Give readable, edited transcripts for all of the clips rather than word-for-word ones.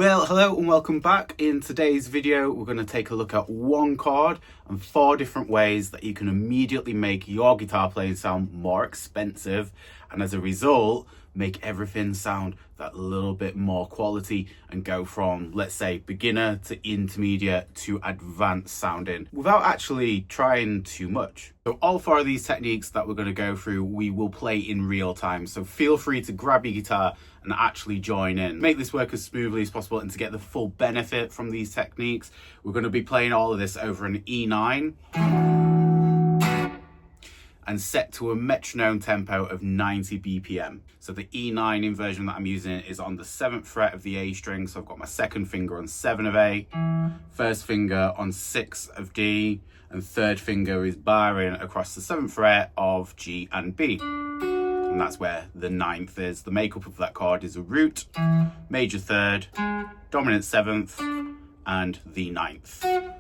Well, hello and welcome back. In today's video, we're going to take a look at one chord and 4 different ways that you can immediately make your guitar playing sound more expensive, and as a result, make everything sound that little bit more quality and go from, let's say, beginner to intermediate to advanced sounding without actually trying too much. So all 4 of these techniques that we're going to go through, we will play in real time. So feel free to grab your guitar and actually join in. Make this work as smoothly as possible, and to get the full benefit from these techniques, we're going to be playing all of this over an E9 and set to a metronome tempo of 90 BPM. So the E9 inversion that I'm using is on the 7th fret of the A string. So I've got my 2nd finger on 7 of A, 1st finger on 6 of D, and 3rd finger is barring across the 7th fret of G and B. And that's where the 9th is. The makeup of that chord is a root, major 3rd, dominant 7th, and the 9th.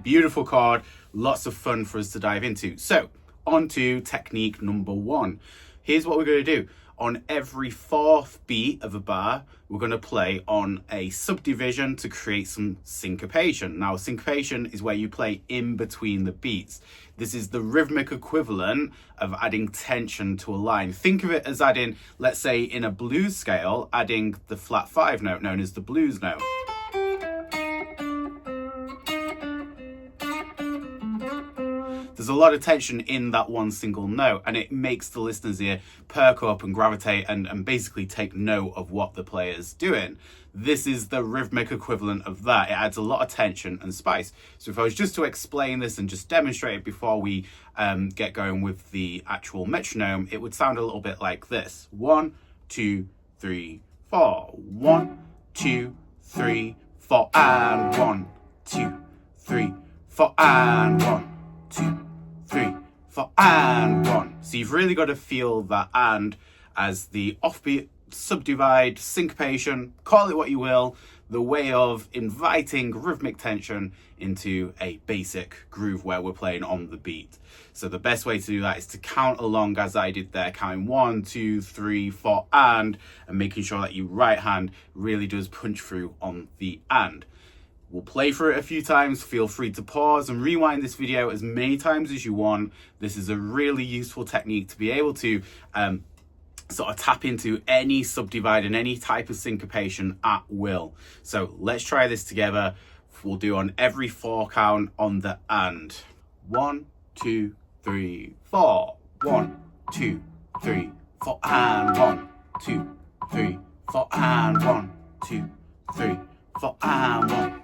Beautiful chord, lots of fun for us to dive into. So, on to technique number 1. Here's what we're going to do. On every 4th beat of a bar, we're going to play on a subdivision to create some syncopation. Now, syncopation is where you play in between the beats. This is the rhythmic equivalent of adding tension to a line. Think of it as adding, let's say in a blues scale, adding the flat 5 note known as the blues note. There's a lot of tension in that one single note, and it makes the listener's ear perk up and gravitate and basically take note of what the player's doing. This is the rhythmic equivalent of that. It adds a lot of tension and spice. So if I was just to explain this and just demonstrate it before we get going with the actual metronome, it would sound a little bit like this. 1, 2, 3, 4. 1, 2, 3, 4, and 1, 2, 3, 4, and 1, 2, 3, 4, and 1. So you've really got to feel that and as the offbeat, subdivide, syncopation, call it what you will, the way of inviting rhythmic tension into a basic groove where we're playing on the beat. So the best way to do that is to count along as I did there, counting 1, 2, 3, 4, and making sure that your right hand really does punch through on the and. We'll play through it a few times. Feel free to pause and rewind this video as many times as you want. This is a really useful technique to be able to sort of tap into any subdivide and any type of syncopation at will. So let's try this together. We'll do on every 4 count on the and. 1, 2, 3, 4. 1, 2, 3, 4, and 1, 2, 3, 4, and 1, 2, 3, 4, and 1.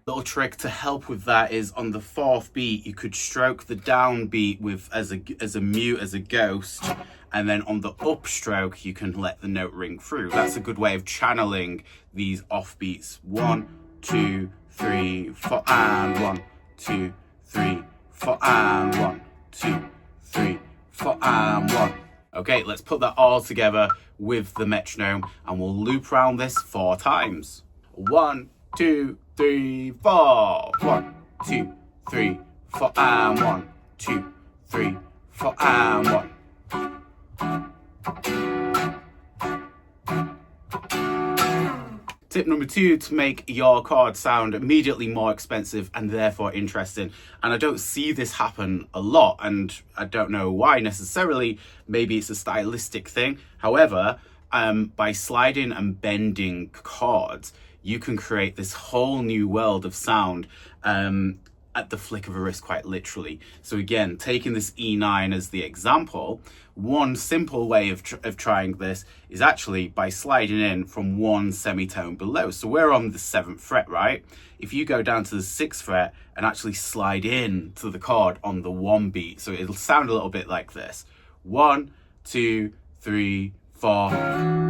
Little trick to help with that is on the 4th beat, you could stroke the down beat with as a mute, as a ghost, and then on the upstroke you can let the note ring through. That's a good way of channeling these off beats. 1, 2, 3, 4, and 1, 2, 3, 4, and 1, 2, 3, 4, and 1. Okay, let's put that all together with the metronome and we'll loop around this 4 times. 1, 2, 3, 4. 1, 2, 3, 4, and 1, 2, 3, 4, and 1. Tip number 2 to make your chord sound immediately more expensive and therefore interesting. And I don't see this happen a lot, and I don't know why necessarily. Maybe it's a stylistic thing. However, by sliding and bending chords, you can create this whole new world of sound at the flick of a wrist, quite literally. So again, taking this E9 as the example, one simple way of trying this is actually by sliding in from 1 semitone below. So we're on the 7th fret, right? If you go down to the 6th fret and actually slide in to the chord on the 1 beat, so it'll sound a little bit like this. 1, 2, 3, 4.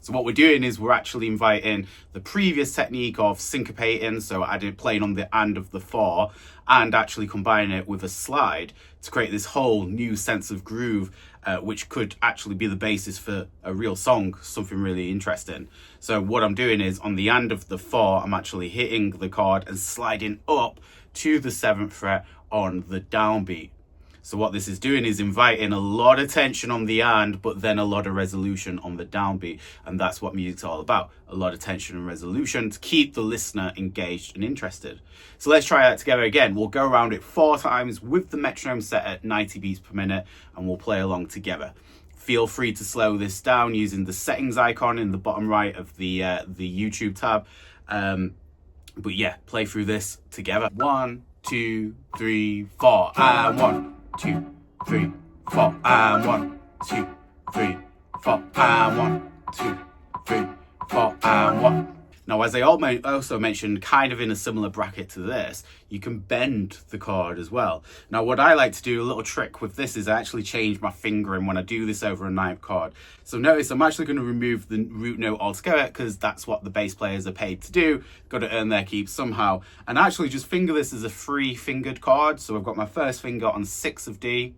So what we're doing is we're actually inviting the previous technique of syncopating, so playing on the and of the 4, and actually combining it with a slide to create this whole new sense of groove, which could actually be the basis for a real song, something really interesting. So what I'm doing is on the and of the 4, I'm actually hitting the chord and sliding up to the 7th fret on the downbeat. So what this is doing is inviting a lot of tension on the and, but then a lot of resolution on the downbeat. And that's what music's all about. A lot of tension and resolution to keep the listener engaged and interested. So let's try that together again. We'll go around it 4 times with the metronome set at 90 beats per minute, and we'll play along together. Feel free to slow this down using the settings icon in the bottom right of the YouTube tab. But yeah, play through this together. 1, 2, 3, 4, and 1, 2, 3, 4, and 1, 2, 3, 4, and 1, 2, 3, 4, and 1. Now, as I also mentioned, kind of in a similar bracket to this, you can bend the chord as well. Now, what I like to do, a little trick with this, is I actually change my fingering when I do this over a 9th chord. So notice I'm actually going to remove the root note altogether, because that's what the bass players are paid to do. Got to earn their keep somehow. And actually just finger this as a 3-fingered chord. So I've got my first finger on 6 of D,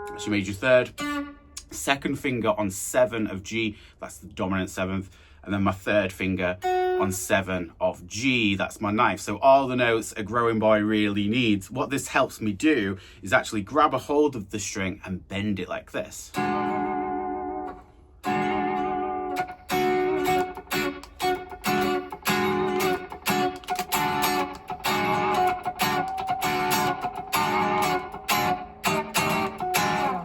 that's your major 3rd. Second finger on 7 of G, that's the dominant 7th. And then my 3rd finger on 7 of G, that's my 9th. So all the notes a growing boy really needs. What this helps me do is actually grab a hold of the string and bend it like this.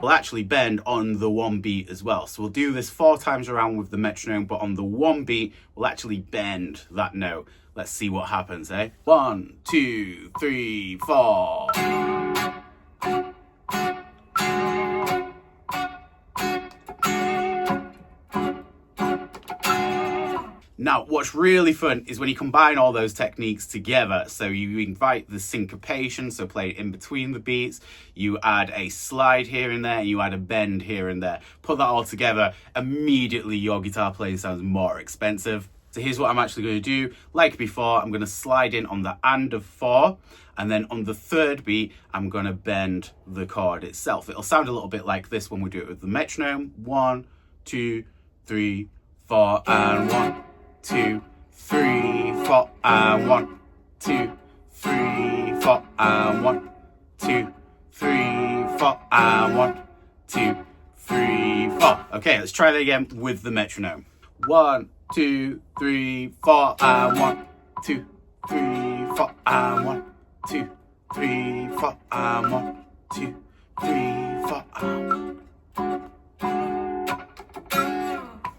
Will actually bend on the 1 beat as well. So we'll do this 4 times around with the metronome, but on the 1 beat, we'll actually bend that note. Let's see what happens, eh? 1, 2, 3, 4. Now, what's really fun is when you combine all those techniques together. So you invite the syncopation, so play in between the beats. You add a slide here and there, and you add a bend here and there. Put that all together, immediately your guitar playing sounds more expensive. So here's what I'm actually going to do. Like before, I'm going to slide in on the and of 4, and then on the 3rd beat, I'm going to bend the chord itself. It'll sound a little bit like this when we do it with the metronome. 1, 2, 3, 4, and 1, 2, 3, 4, and 1, 2, 3, 4, and 1, 2, 3, 4, and 1, 2, 3, 4. Okay, let's try that again with the metronome. 1, 2, 3, 4, and 1, 2, 3, 4, and 1, 2, 3, 4, and 1, 2, 3, 4, and 1.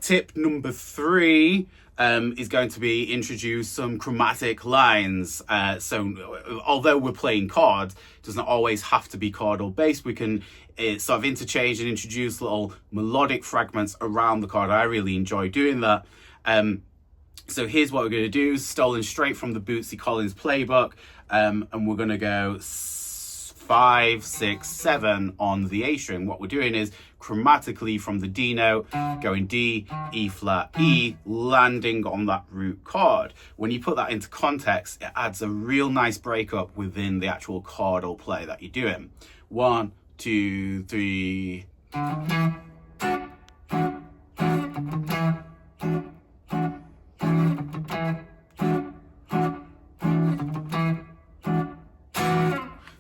Tip number 3 is going to be introduce some chromatic lines. So although we're playing chords, it doesn't always have to be chord or bass. We can sort of interchange and introduce little melodic fragments around the chord. I really enjoy doing that. So here's what we're going to do, stolen straight from the Bootsy Collins playbook, and we're going to go 5, 6, 7 on the A string. What we're doing is chromatically from the D note, going D, E flat, E, landing on that root chord. When you put that into context, it adds a real nice breakup within the actual chordal play that you're doing. 1, 2, 3.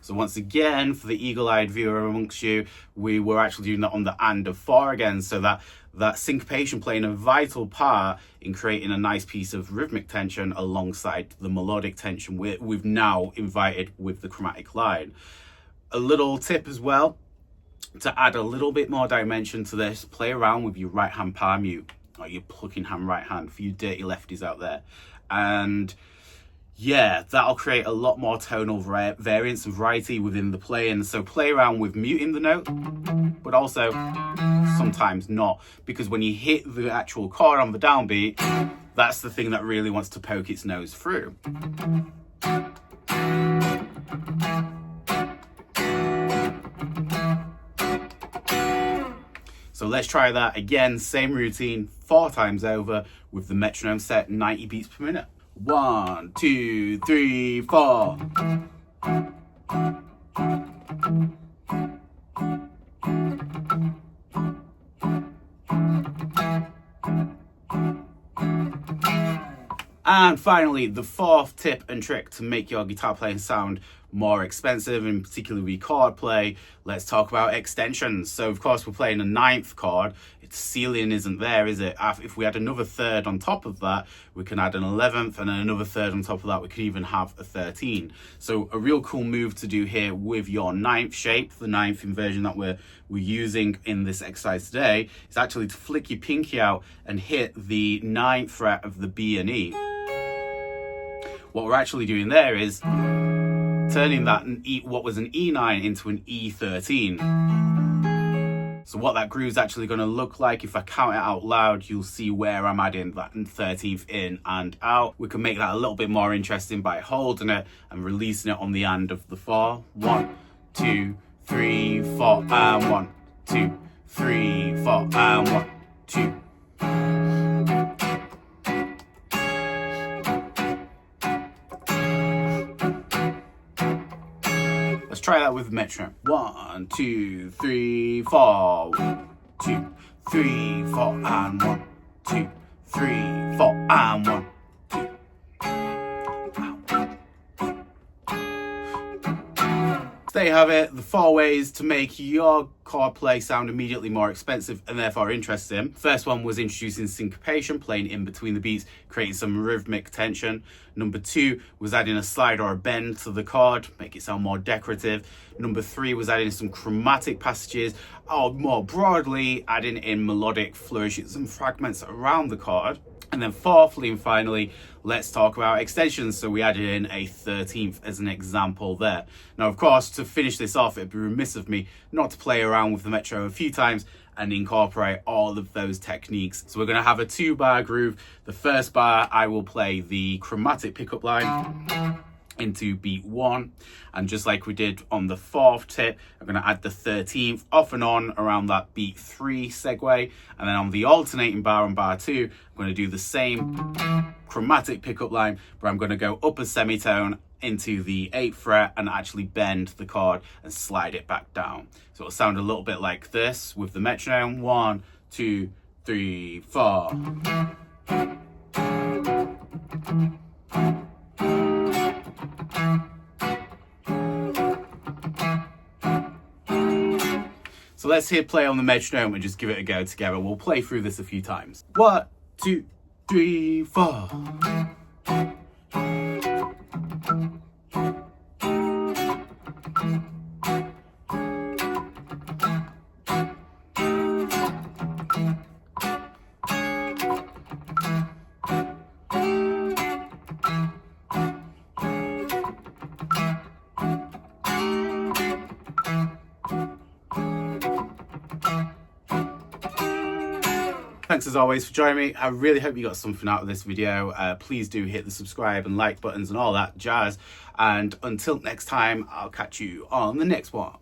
So once again, for the eagle-eyed viewer amongst you, we were actually doing that on the and of 4 again, so that syncopation playing a vital part in creating a nice piece of rhythmic tension alongside the melodic tension we've now invited with the chromatic line. A little tip as well, to add a little bit more dimension to this, play around with your right hand palm mute, or your plucking hand right hand for you dirty lefties out there. And yeah, that'll create a lot more tonal variance and variety within the playing. So play around with muting the note, but also sometimes not, because when you hit the actual chord on the downbeat, that's the thing that really wants to poke its nose through. So So let's try that again, same routine, 4 times over with the metronome set 90 beats per minute. 1, 2, 3, 4. And finally, the 4th tip and trick to make your guitar playing sound more expensive, and particularly chord play, let's talk about extensions. So of course we're playing a 9th chord, its ceiling isn't there, is it? If we add another 3rd on top of that, we can add an 11th, and then another 3rd on top of that, we could even have a 13. So a real cool move to do here with your 9th shape, the 9th inversion that we're using in this exercise today, is actually to flick your pinky out and hit the 9th fret of the B and E. What we're actually doing there is turning that what was an E9 into an E13. So what that groove is actually going to look like, if I count it out loud, you'll see where I'm adding that 13th in and out. We can make that a little bit more interesting by holding it and releasing it on the end of the 4. 1, 2, 3, 4, and 1, 2, 3, 4, and 1, 2. Let's try that with the metronome. 1, 2, 3, 4. 1, 2, 3, 4, and 1, 2, 3, 4, and 1, 2. There you have it, the 4 ways to make your chord play sound immediately more expensive and therefore interesting. First one was introducing syncopation, playing in between the beats, creating some rhythmic tension. Number 2 was adding a slide or a bend to the chord, make it sound more decorative. Number 3 was adding some chromatic passages, or more broadly, adding in melodic flourishes and fragments around the chord. And then fourthly and finally, let's talk about extensions. So we added in a 13th as an example there. Now, of course, to finish this off, it'd be remiss of me not to play around with the metronome a few times and incorporate all of those techniques. So we're going to have a 2-bar groove. The first bar, I will play the chromatic pickup line into beat 1, and just like we did on the 4th tip, I'm going to add the 13th off and on around that beat 3 segue, and then on the alternating bar on bar 2, I'm going to do the same chromatic pickup line, but I'm going to go up a semitone into the 8th fret and actually bend the chord and slide it back down. So it'll sound a little bit like this with the metronome. 1, 2, 3, 4. So let's hit play on the metronome and just give it a go together. We'll play through this a few times. 1, 2, 3, 4. Thanks as always for joining me. I really hope you got something out of this video. Please do hit the subscribe and like buttons and all that jazz. And until next time, I'll catch you on the next one.